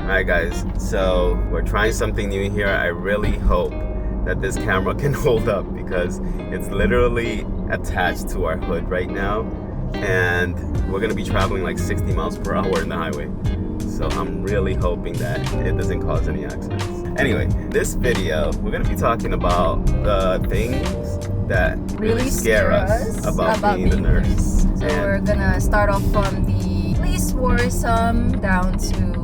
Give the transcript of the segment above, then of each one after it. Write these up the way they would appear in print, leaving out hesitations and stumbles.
Alright guys, so we're trying something new here. I really hope that this camera can hold up because it's literally attached to our hood right now, and we're gonna be traveling like 60 miles per hour in the highway. So I'm really hoping that it doesn't cause any accidents. Anyway, this video, we're gonna be talking about the things that really scare us about being a nurse. So we're gonna start off from the least worrisome down to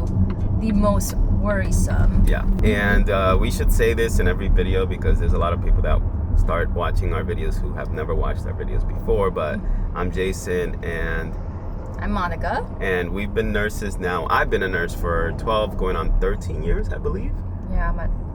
the most worrisome. Yeah, and we should say this in every video because there's a lot of people that start watching our videos who have never watched our videos before. But I'm Jason and I'm Monica. And we've been nurses now. I've been a nurse for 12, going on 13 years, I believe.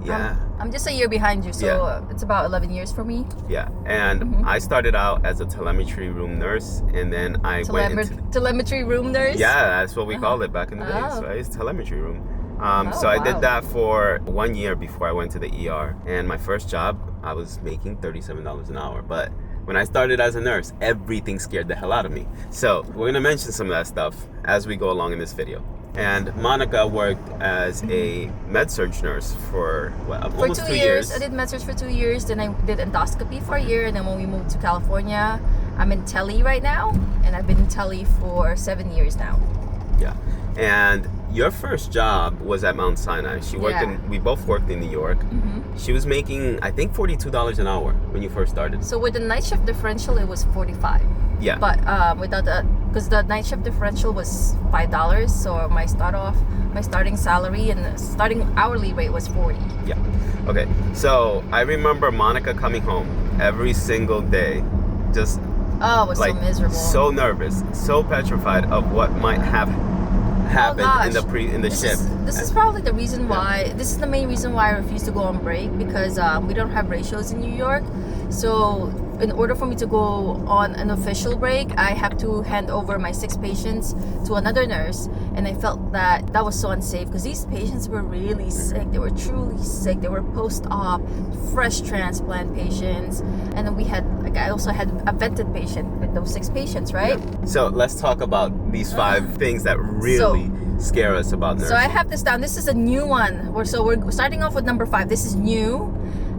Yeah, I'm just a year behind you, so it's about 11 years for me. Yeah, and I started out as a telemetry room nurse, and then I went into telemetry room nurse. Yeah, that's what we called it back in the days, right? It's telemetry room. So I did that for 1 year before I went to the ER. And my first job, I was making $37 an hour. But when I started as a nurse, everything scared the hell out of me. So we're gonna mention some of that stuff as we go along in this video. And Monica worked as a med-surg nurse for almost 2 years. I did med-surg for 2 years, then I did endoscopy for a year, and then when we moved to California, I'm in tele right now, and I've been in tele for 7 years now. Yeah, and your first job was at Mount Sinai. We both worked in New York. She was making, I think, $42 an hour when you first started. So with the night shift differential, it was 45. Yeah. But without because the night shift differential was $5, so my starting salary and the starting hourly rate was 40. Yeah. Okay. So I remember Monica coming home every single day, just it was so miserable, so nervous, so petrified of what might have happened in the shift. This is probably the reason why. This is the main reason why I refuse to go on break, because we don't have ratios in New York. So in order for me to go on an official break, I have to hand over my 6 patients to another nurse, and I felt that was so unsafe because these patients were really sick. They were truly sick. They were post-op, fresh transplant patients, and then I also had a vented patient with those 6 patients, right? Yeah. So let's talk about these 5 things that really scare us about nursing. So I have this down. This is a new one. We're starting off with number 5. This is new.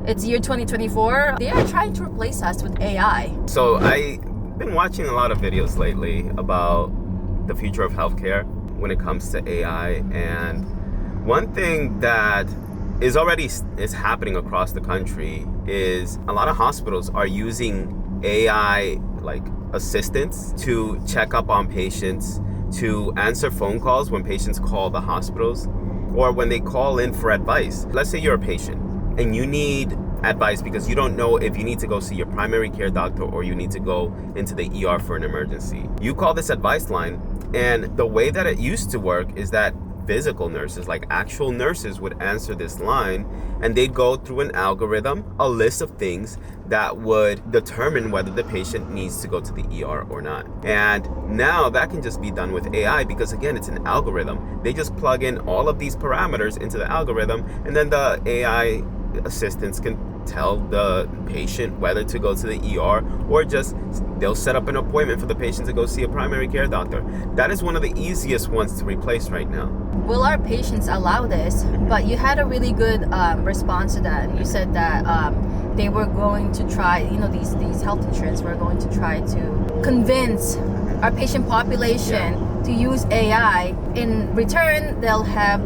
It's year 2024. They are trying to replace us with AI. So I've been watching a lot of videos lately about the future of healthcare when it comes to AI. And one thing that is happening across the country is a lot of hospitals are using AI like assistants to check up on patients, to answer phone calls when patients call the hospitals, or when they call in for advice. Let's say you're a patient and you need advice because you don't know if you need to go see your primary care doctor or you need to go into the ER for an emergency. You call this advice line, and the way that it used to work is that physical nurses, like actual nurses, would answer this line, and they'd go through an algorithm, a list of things that would determine whether the patient needs to go to the ER or not. And now that can just be done with AI because, again, it's an algorithm. They just plug in all of these parameters into the algorithm, and then the AI assistants can tell the patient whether to go to the ER or just they'll set up an appointment for the patient to go see a primary care doctor. That is one of the easiest ones to replace right now. Will our patients allow this? But you had a really good response to that, and you said that they were going to try, these health insurance were going to try to convince our patient population to use AI. In return, they'll have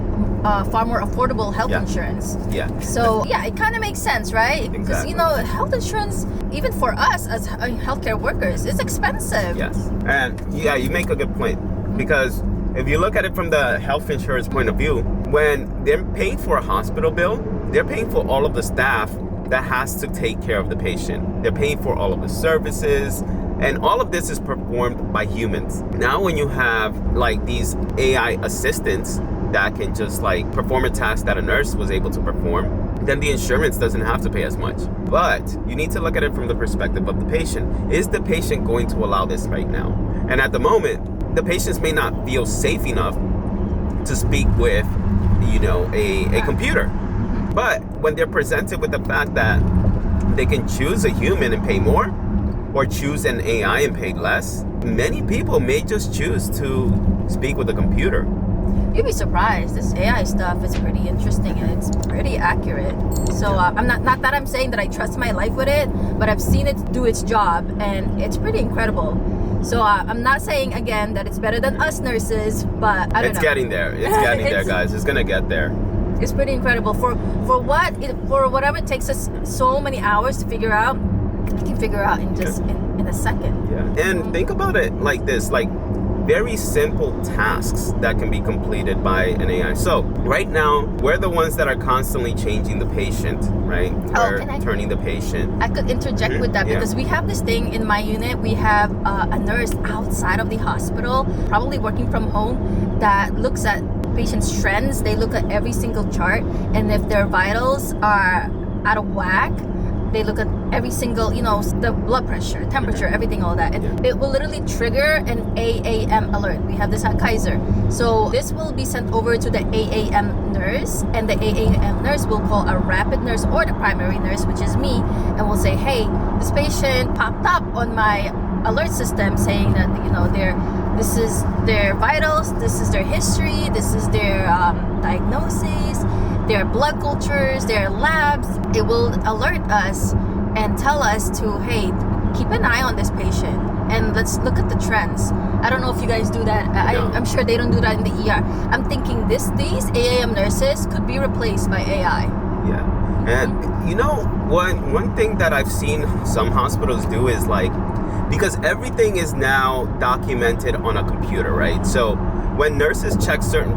far more affordable health insurance. Yeah. So it kind of makes sense, right? Because Exactly. Health insurance, even for us as healthcare workers, is expensive. Yes. And you make a good point, because if you look at it from the health insurance point of view, when they're paying for a hospital bill, they're paying for all of the staff that has to take care of the patient. They're paying for all of the services, and all of this is performed by humans. Now when you have like these AI assistants that can just like perform a task that a nurse was able to perform, then the insurance doesn't have to pay as much. But you need to look at it from the perspective of the patient. Is the patient going to allow this right now? And at the moment, the patients may not feel safe enough to speak with, a computer. But when they're presented with the fact that they can choose a human and pay more, or choose an AI and pay less, many people may just choose to speak with a computer. You'd be surprised. This AI stuff is pretty interesting and it's pretty accurate. So I'm not that I'm saying that I trust my life with it, but I've seen it do its job and it's pretty incredible. So I'm not saying again that it's better than us nurses, but I don't know. It's getting there. It's getting there, guys. It's gonna get there. It's pretty incredible for whatever it takes us so many hours to figure out. I can figure out in just in a second. Yeah. And think about it like this, like very simple tasks that can be completed by an AI. So right now, we're the ones that are constantly changing the patient, right? We're turning the patient. I could interject with that because we have this thing in my unit. We have a nurse outside of the hospital, probably working from home, that looks at patients' trends. They look at every single chart, and if their vitals are out of whack, they look at every single, the blood pressure, temperature, everything, all that. And it will literally trigger an AAM alert. We have this at Kaiser. So this will be sent over to the AAM nurse, and the AAM nurse will call a rapid nurse or the primary nurse, which is me, and will say, hey, this patient popped up on my alert system saying that, this is their vitals, this is their history, this is their diagnosis, their blood cultures, their labs. It will alert us and tell us to, hey, keep an eye on this patient and let's look at the trends. I don't know if you guys do that. I'm sure they don't do that in the ER. I'm thinking these AAM nurses could be replaced by AI. Yeah. And one thing that I've seen some hospitals do is because everything is now documented on a computer, right? So when nurses check certain,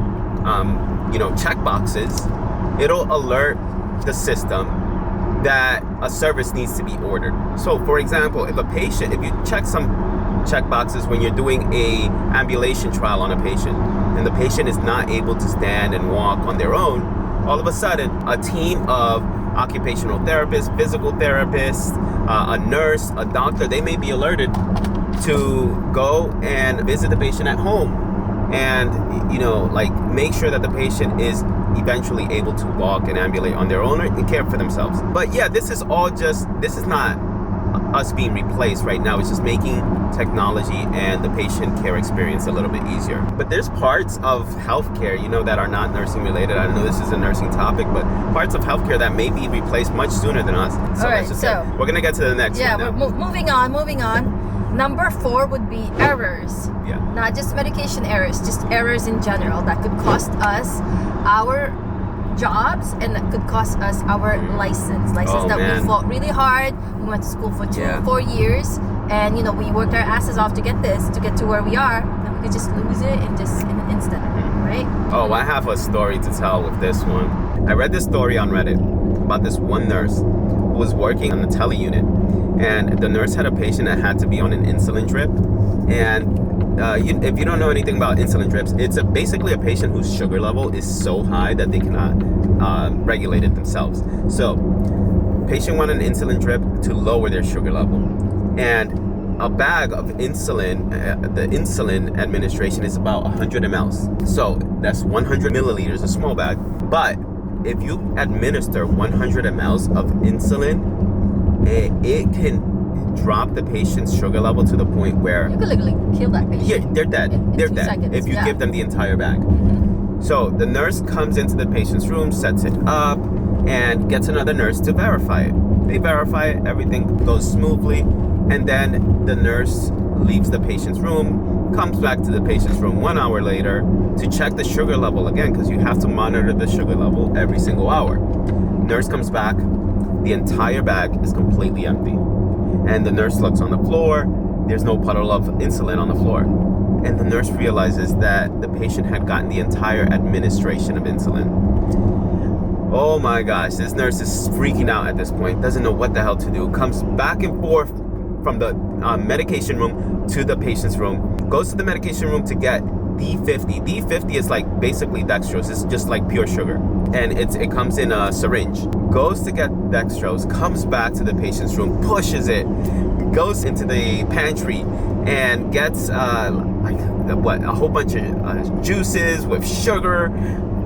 check boxes, it'll alert the system that a service needs to be ordered. So for example, if you check some check boxes when you're doing a ambulation trial on a patient, and the patient is not able to stand and walk on their own, all of a sudden a team of occupational therapists, physical therapists, a nurse, a doctor, they may be alerted to go and visit the patient at home and, make sure that the patient is eventually able to walk and ambulate on their own and care for themselves. But yeah, this is not us being replaced right now. It's just making technology and the patient care experience a little bit easier. But there's parts of healthcare, that are not nursing related. I know this is a nursing topic, but parts of healthcare that may be replaced much sooner than us. So all right, we're gonna get to the next one. Yeah, we're moving on. Number 4 would be errors. Yeah. Not just medication errors, just errors in general that could cost us our jobs and that could cost us our license we fought really hard. We went to school for 4 years, and we worked our asses off to get to where we are, and we could just lose it in an instant, right? Oh, I have a story to tell with this one. I read this story on Reddit about this one nurse who was working on the tele unit, and the nurse had a patient that had to be on an insulin drip. And if you don't know anything about insulin drips, it's basically a patient whose sugar level is so high that they cannot regulate it themselves. So patient wanted an insulin drip to lower their sugar level, and a bag of insulin, the insulin administration is about 100 mLs. So that's 100 milliliters, a small bag. But if you administer 100 mLs of insulin, it can drop the patient's sugar level to the point where you could literally kill that patient. Yeah, they're dead. They're dead seconds, if you give them the entire bag. So the nurse comes into the patient's room, sets it up, and gets another nurse to verify it. They verify it, everything goes smoothly, and then the nurse leaves the patient's room, comes back to the patient's room 1 hour later to check the sugar level again, because you have to monitor the sugar level every single hour. Nurse comes back, the entire bag is completely empty. And the nurse looks on the floor, there's no puddle of insulin on the floor. And the nurse realizes that the patient had gotten the entire administration of insulin. Oh my gosh, this nurse is freaking out at this point, doesn't know what the hell to do, comes back and forth from the medication room to the patient's room, goes to the medication room to get D50. D50 is basically dextrose, it's just like pure sugar. And it comes in a syringe. Goes to get dextrose, comes back to the patient's room, pushes it, goes into the pantry, and gets a whole bunch of juices with sugar,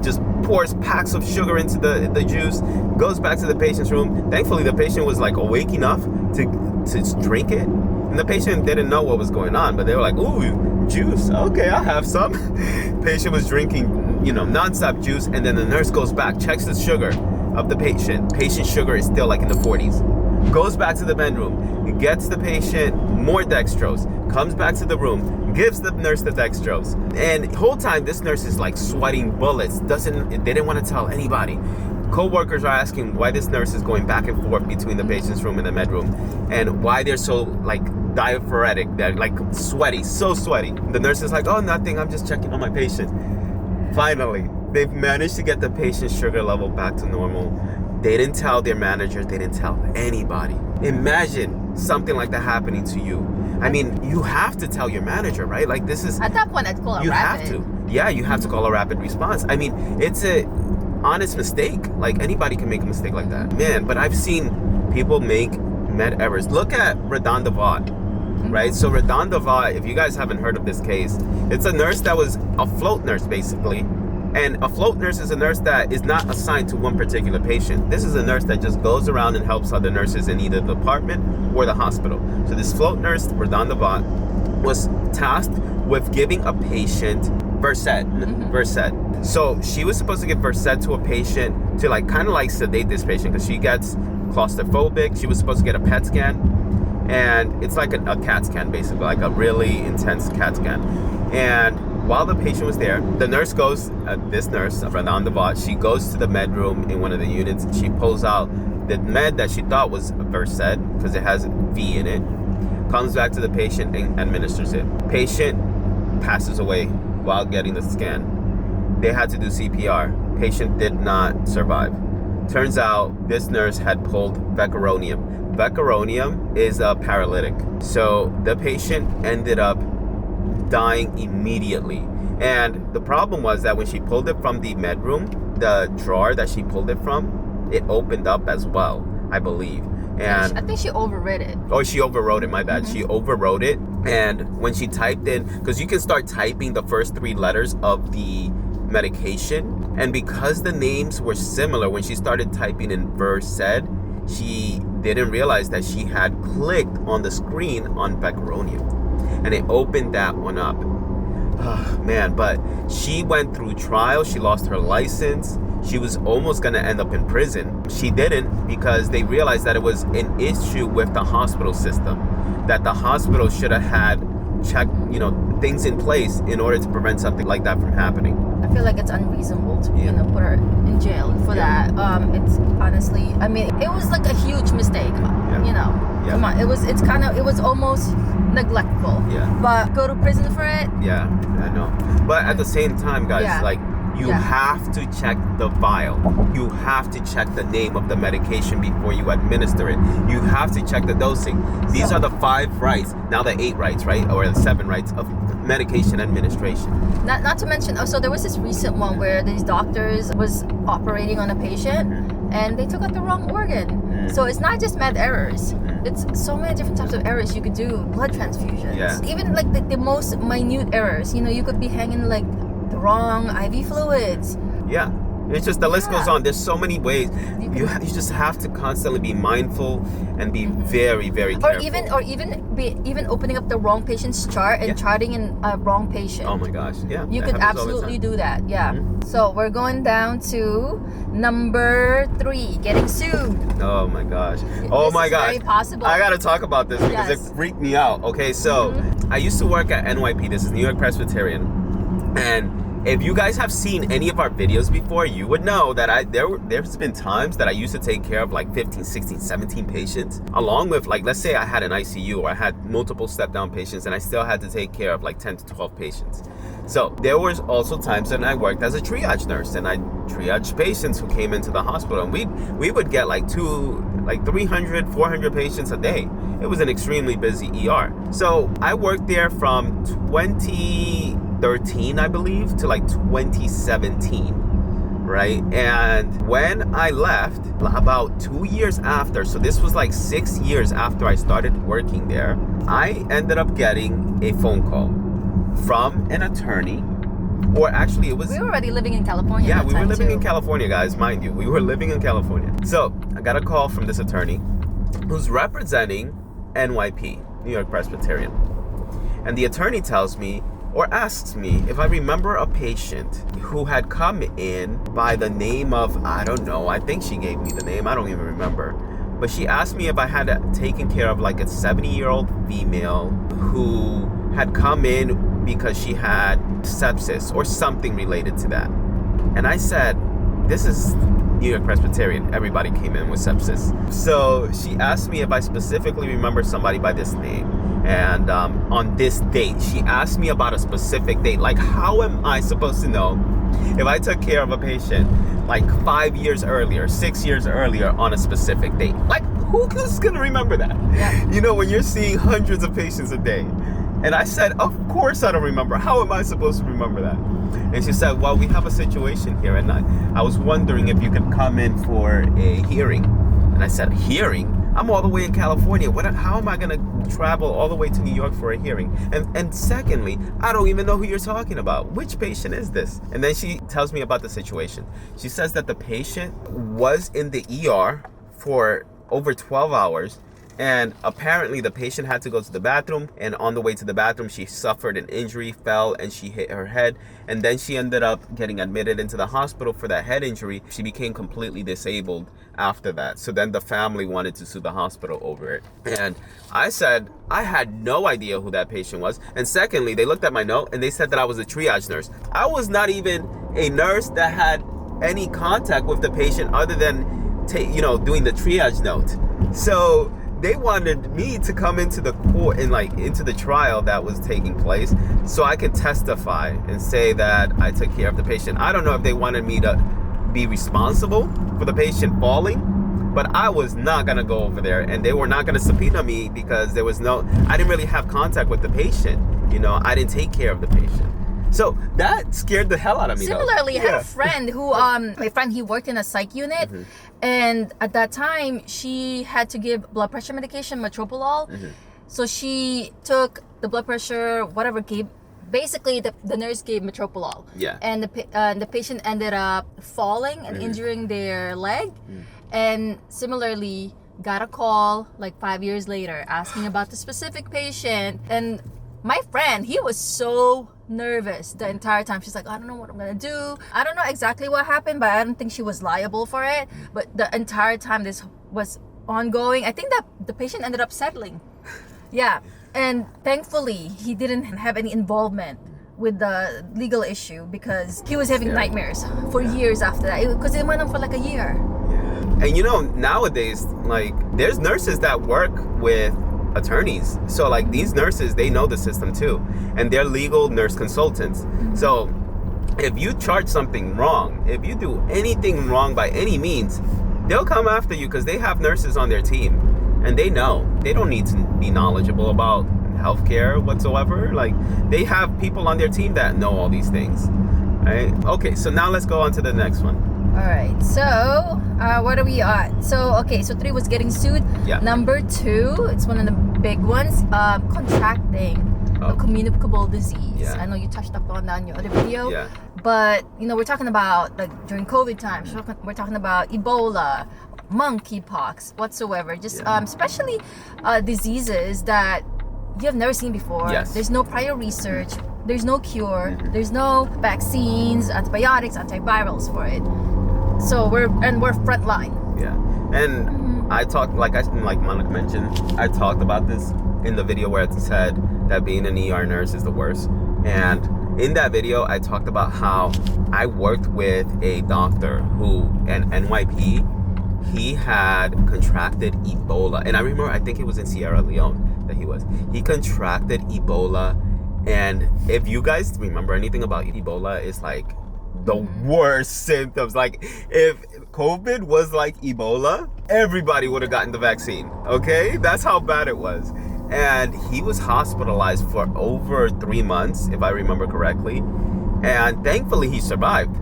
just pours packs of sugar into the juice, goes back to the patient's room. Thankfully, the patient was awake enough to drink it. And the patient didn't know what was going on, but they were like, ooh, juice, okay, I'll have some. Patient was drinking nonstop juice, and then the nurse goes back, checks the sugar of the patient. Patient's sugar is still like in the 40s. Goes back to the bedroom, gets the patient more dextrose, comes back to the room, gives the nurse the dextrose. And the whole time, this nurse is like sweating bullets. They didn't want to tell anybody. Co-workers are asking why this nurse is going back and forth between the patient's room and the med room, and why they're so like diaphoretic, they're like sweaty, so sweaty. The nurse is like, oh, nothing, I'm just checking on my patient. Finally, they've managed to get the patient's sugar level back to normal. They didn't tell their managers, they didn't tell anybody. Imagine something like that happening to you. I mean, you have to tell your manager, right? Like, this is... At that point, I'd call a you rapid. have to. Yeah, you have to call a rapid response. I mean, it's a honest mistake. Like, anybody can make a mistake like that. Man, but I've seen people make med errors. Look at Redondavot, right? So Redondavot, if you guys haven't heard of this case, it's a nurse that was a float nurse, basically. And a float nurse is a nurse that is not assigned to one particular patient. This is a nurse that just goes around and helps other nurses in either the department or the hospital. So this float nurse, Redondavot, was tasked with giving a patient Versed. So she was supposed to give Versed to a patient to like kind of like sedate this patient because she gets claustrophobic. She was supposed to get a PET scan, and it's like a CAT scan, basically, like a really intense CAT scan. And while the patient was there, the nurse goes, this nurse, Redondavot, she goes to the med room in one of the units. She pulls out the med that she thought was Versed because it has V in it, comes back to the patient and administers it. Patient passes away while getting the scan. They had to do CPR. Patient did not survive. Turns out this nurse had pulled vecuronium. Vecuronium is a paralytic. So the patient ended up dying immediately. And the problem was that when she pulled it from the med room, the drawer that she pulled it from, it opened up as well, I believe. And I think she overread it. Oh, she overwrote it, my bad. She overwrote it. And when she typed in, because you can start typing the first 3 letters of the medication, and because the names were similar, when she started typing in Versed, she didn't realize that she had clicked on the screen on vecuronium, and it opened that one up. Oh, man, but she went through trial. She lost her license. She was almost going to end up in prison. She didn't, because they realized that it was an issue with the hospital system, that the hospital should have had things in place in order to prevent something like that from happening. I feel like it's unreasonable to put her in jail for that. It's honestly, I mean, it was like a huge mistake. Come on, it was almost neglectful. But go to prison for it. Yeah, I know. But at the same time, guys, like, you have to check the vial. You have to check the name of the medication before you administer it. You have to check the dosing. These are the 5 rights, now the 8 rights, right? Or the 7 rights of medication administration. Not to mention, so there was this recent one where these doctors was operating on a patient and they took out the wrong organ. So it's not just med errors. It's so many different types of errors you could do. Blood transfusions. Even like the most minute errors. You could be hanging like the wrong IV fluids. It's just the list goes on. There's so many ways. You just have to constantly be mindful and be very, very careful. Or even opening up the wrong patient's chart and charting in a wrong patient. Oh my gosh, You could absolutely do that. So we're going down to number 3, getting sued. Oh my gosh. Oh my gosh. Very possible. I gotta talk about this because it freaked me out. Okay, so I used to work at NYP. This is New York Presbyterian, and if you guys have seen any of our videos before, you would know that there's been times that I used to take care of like 15, 16, 17 patients, along with, like, let's say I had an ICU or I had multiple step-down patients and I still had to take care of like 10 to 12 patients. So there was also times that I worked as a triage nurse and I triaged patients who came into the hospital, and we would get like 300, 400 patients a day. It was an extremely busy ER. So I worked there from 2013, I believe, to like 2017, right? And when I left, about 2 years after, so this was like 6 years after I started working there, I ended up getting a phone call from an attorney, or actually it was... We were already living in California. Yeah, we were living in California, guys, mind you. We were living in California. So I got a call from this attorney who's representing NYP, New York Presbyterian. And the attorney tells me, or asks me if I remember a patient who had come in by the name of, I don't know, I think she gave me the name, I don't even remember. But she asked me if I had taken care of like a 70-year-old female who had come in because she had sepsis or something related to that. And I said, this is New York Presbyterian. Everybody came in with sepsis. So she asked me if I specifically remember somebody by this name. And on this date, she asked me about a specific date. Like, how am I supposed to know if I took care of a patient like 5 years earlier, 6 years earlier on a specific date? Like, who's going to remember that? Yeah. You know, when you're seeing hundreds of patients a day. And I said, of course I don't remember. How am I supposed to remember that? And she said, well, we have a situation here. And I was wondering if you could come in for a hearing. And I said, hearing? I'm all the way in California. How am I going to travel all the way to New York for a hearing? And secondly, I don't even know who you're talking about. Which patient is this? And then she tells me about the situation. She says that the patient was in the ER for over 12 hours. And apparently the patient had to go to the bathroom, and on the way to the bathroom she suffered an injury, fell, and she hit her head, and then she ended up getting admitted into the hospital for that head injury. She became completely disabled after that. So then the family wanted to sue the hospital over it. And I said I had no idea who that patient was. And secondly, they looked at my note and they said that I was a triage nurse. I was not even a nurse that had any contact with the patient other than doing the triage note. So they wanted me to come into the court and into the trial that was taking place so I could testify and say that I took care of the patient. I don't know if they wanted me to be responsible for the patient falling, but I was not going to go over there, and they were not going to subpoena me because I didn't really have contact with the patient. I didn't take care of the patient. So that scared the hell out of me. Similarly, I had a friend who, my friend, he worked in a psych unit, and at that time, she had to give blood pressure medication, metoprolol. So she took the blood pressure, basically the nurse gave metoprolol. Yeah. And the patient ended up falling and injuring their leg. And similarly, got a call like 5 years later asking about the specific patient. And my friend, he was so nervous the entire time. She's like, I don't know what I'm gonna do. I don't know exactly what happened, but I don't think she was liable for it. But the entire time this was ongoing, I think that the patient ended up settling. Yeah. And thankfully, he didn't have any involvement with the legal issue because he was having nightmares for years after that. Because it went on for like a year. Yeah. And nowadays, there's nurses that work with attorneys. So these nurses, they know the system too, and they're legal nurse consultants. So if you charge something wrong, if you do anything wrong by any means, they'll come after you because they have nurses on their team and they know. They don't need to be knowledgeable about healthcare whatsoever. They have people on their team that know all these things, right? Okay, so now let's go on to the next one. All right, so what are we at? So 3 was getting sued. Yeah. Number 2, it's one of the big ones, contracting a communicable disease. Yeah. I know you touched up on that in your other video. Yeah. But we're talking about during COVID times. We're talking about Ebola, monkeypox, whatsoever. Just especially diseases that you have never seen before. Yes. There's no prior research. There's no cure. There's no vaccines, antibiotics, antivirals for it. So we're frontline. Yeah. And I talked, like Monica mentioned, I talked about this in the video where it said that being an ER nurse is the worst. And in that video, I talked about how I worked with a doctor who, an NYP, he had contracted Ebola. And I remember, I think it was in Sierra Leone that he contracted Ebola. And if you guys remember anything about Ebola, it's the worst symptoms. If COVID was like Ebola, everybody would have gotten the vaccine. Okay? That's how bad it was. And he was hospitalized for over 3 months, if I remember correctly. And thankfully he survived.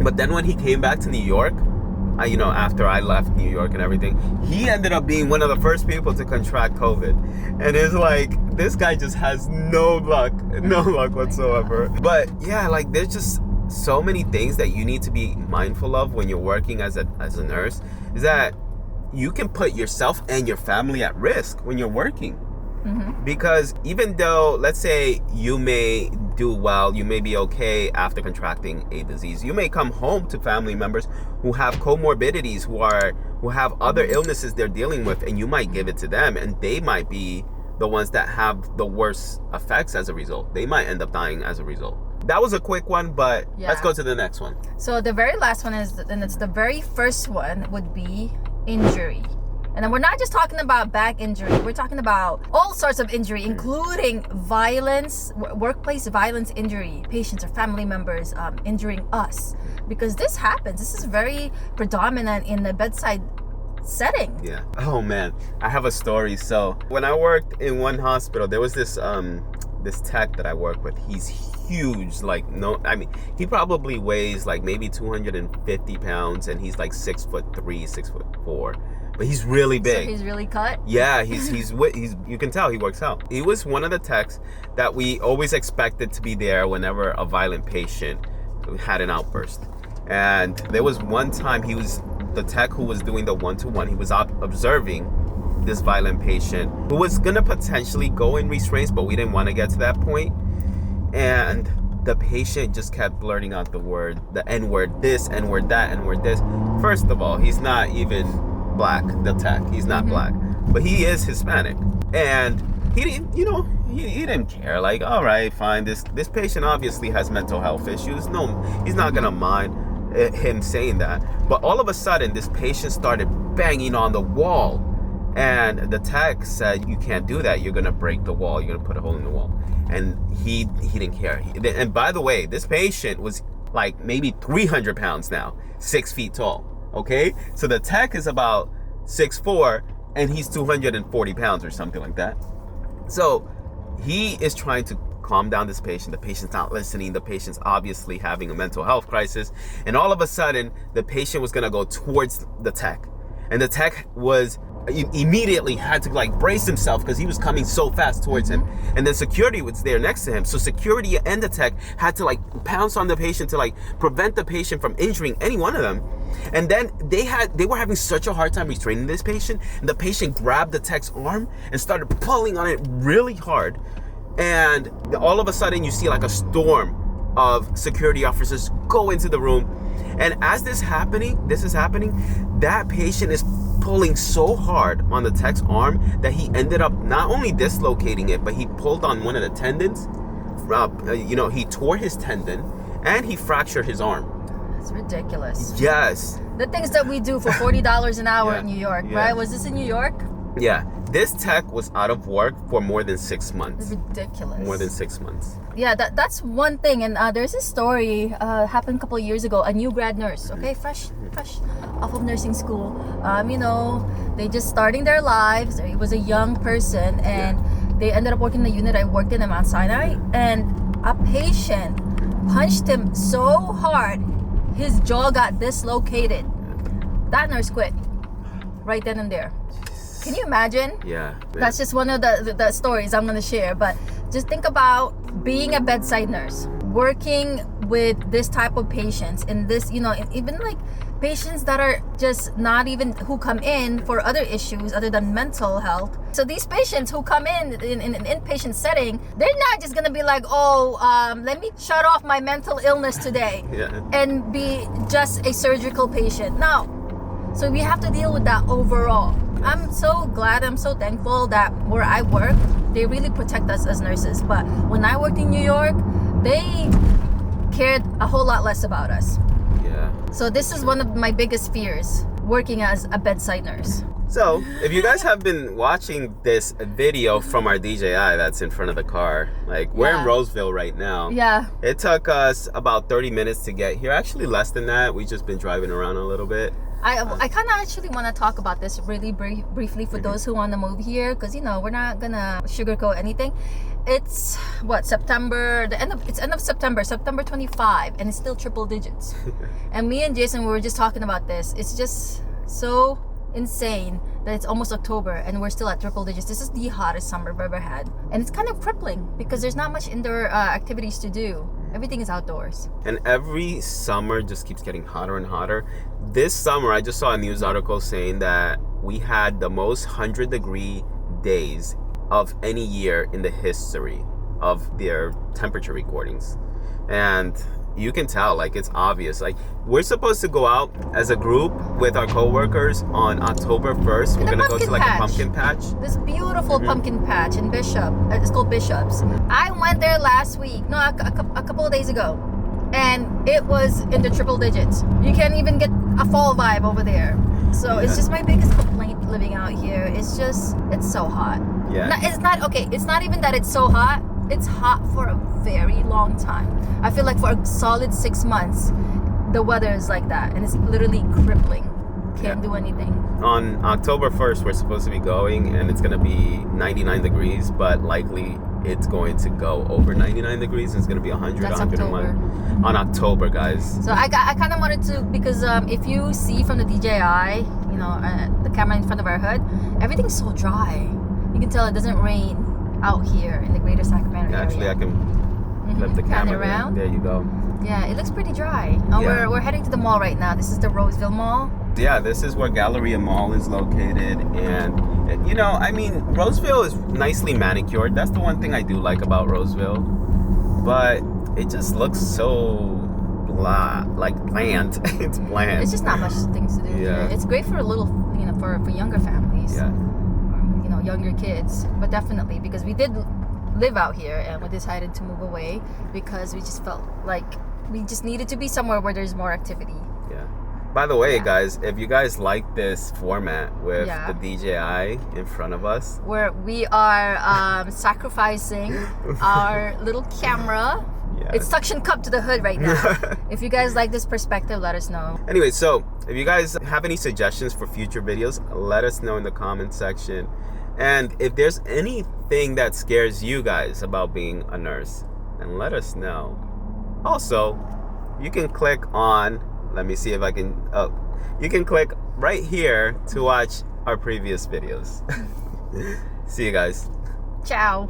But then when he came back to New York, after I left New York and everything, he ended up being one of the first people to contract COVID. And it's this guy just has no luck whatsoever. But yeah, there's just so many things that you need to be mindful of when you're working as a nurse, is that you can put yourself and your family at risk when you're working. Because even though, let's say, you may do well. You may be okay after contracting a disease. You may come home to family members who have comorbidities, who have other illnesses they're dealing with, and you might give it to them, and they might be the ones that have the worst effects as a result. They might end up dying as a result. That was a quick one, but let's go to the next one. So the very last one is, and it's the very first one, would be injury. And then we're not just talking about back injury. We're talking about all sorts of injury, including violence, workplace violence injury, patients or family members injuring us. Because this happens. This is very predominant in the bedside setting. Yeah. Oh man, I have a story. So when I worked in one hospital, there was this tech that I work with. He's huge. Like, no, I mean, he probably weighs like maybe 250 pounds, and he's like 6'3", 6'4". But he's really big. So he's really cut? Yeah, he's you can tell he works out. He was one of the techs that we always expected to be there whenever a violent patient had an outburst. And there was one time he was the tech who was doing the one-to-one. He was observing this violent patient who was gonna potentially go in restraints, but we didn't want to get to that point. And the patient just kept blurting out the N-word, this, N-word, that, N-word, this. First of all, he's not even black, the tech. He's not black, but he is Hispanic. And he didn't, he didn't care. Like, all right, fine. This patient obviously has mental health issues. No, he's not gonna mind him saying that. But all of a sudden, this patient started banging on the wall. And the tech said, you can't do that. You're gonna break the wall. You're gonna put a hole in the wall. And he didn't care. And by the way, this patient was like maybe 300 pounds now, 6 feet tall. Okay? So the tech is about 6'4", and he's 240 pounds or something like that. So he is trying to calm down this patient. The patient's not listening. The patient's obviously having a mental health crisis. And all of a sudden, the patient was gonna go towards the tech. And the tech was immediately had to like brace himself because he was coming so fast towards him. And then security was there next to him. So security and the tech had to like pounce on the patient to like prevent the patient from injuring any one of them. And then they were having such a hard time restraining this patient. And the patient grabbed the tech's arm and started pulling on it really hard. And all of a sudden you see like a storm of security officers go into the room. And as this is happening, that patient is pulling so hard on the tech's arm that he ended up not only dislocating it, but he pulled on one of the tendons. He tore his tendon and he fractured his arm. That's ridiculous. Yes. The things that we do for $40 an hour in New York, right? Was this in New York? Yeah. This tech was out of work for more than 6 months. Ridiculous. More than 6 months. Yeah, that's one thing. And there's a story happened a couple of years ago. A new grad nurse, okay, fresh off of nursing school. They just starting their lives. He was a young person, and they ended up working in the unit I worked in Mount Sinai. And a patient punched him so hard, his jaw got dislocated. That nurse quit right then and there. Can you imagine? Yeah. That's just one of the stories I'm going to share. But just think about being a bedside nurse, working with this type of patients, and this, even like patients that are just not even, who come in for other issues other than mental health. So these patients who come in an inpatient setting, they're not just going to be like, let me shut off my mental illness today and be just a surgical patient. No. So we have to deal with that overall. I'm so glad, I'm so thankful that where I work, they really protect us as nurses. But when I worked in New York, they cared a whole lot less about us. Yeah. So this is one of my biggest fears, working as a bedside nurse. So if you guys have been watching this video from our DJI that's in front of the car, like we're in Roseville right now. Yeah. It took us about 30 minutes to get here. Actually less than that. We've just been driving around a little bit. I kind of actually want to talk about this really briefly for those who want to move here, because we're not gonna sugarcoat anything. It's end of September 25, and it's still triple digits. And me and Jason, we were just talking about this. It's just so insane that it's almost October and we're still at triple digits. This is the hottest summer I've ever had, and it's kind of crippling because there's not much indoor activities to do. Everything is outdoors. And every summer just keeps getting hotter and hotter. This summer, I just saw a news article saying that we had the most 100-degree days of any year in the history of their temperature recordings. And you can tell, like, it's obvious. Like, we're supposed to go out as a group with our coworkers on October 1st. We're gonna go to like a pumpkin patch. This beautiful pumpkin patch in Bishop. It's called Bishop's. I went there last week. No, a couple of days ago. And it was in the triple digits. You can't even get a fall vibe over there. So it's just my biggest complaint living out here. It's so hot. Yeah. No, it's not even that it's so hot. It's hot for a very long time. I feel like for a solid 6 months, the weather is like that. And it's literally crippling. Can't do anything. On October 1st, we're supposed to be going, and it's going to be 99 degrees, but likely it's going to go over 99 degrees, and it's going to be 100, That's 101 on October, guys. So I kind of wanted to, because if you see from the DJI, the camera in front of our hood, everything's so dry. You can tell it doesn't rain out here in the greater Sacramento area. Actually, I can flip the camera around. There you go. Yeah, it looks pretty dry. We're heading to the mall right now. This is the Roseville Mall. Yeah, this is where Galleria Mall is located, and Roseville is nicely manicured. That's the one thing I do like about Roseville, but it just looks so bland. It's bland. It's just not much things to do here. It's great for a little, for younger families. Yeah. Or, younger kids, but definitely because we did live out here and we decided to move away because we just felt like we just needed to be somewhere where there's more activity. Yeah. By the way, guys, if you guys like this format with the DJI in front of us, where we are sacrificing our little camera. Yeah. It's suction cup to the hood right now. If you guys like this perspective, let us know. Anyway, so if you guys have any suggestions for future videos, let us know in the comment section. And if there's anything that scares you guys about being a nurse, then let us know. Also, you can click on, let me see if I can, you can click right here to watch our previous videos. See you guys. Ciao.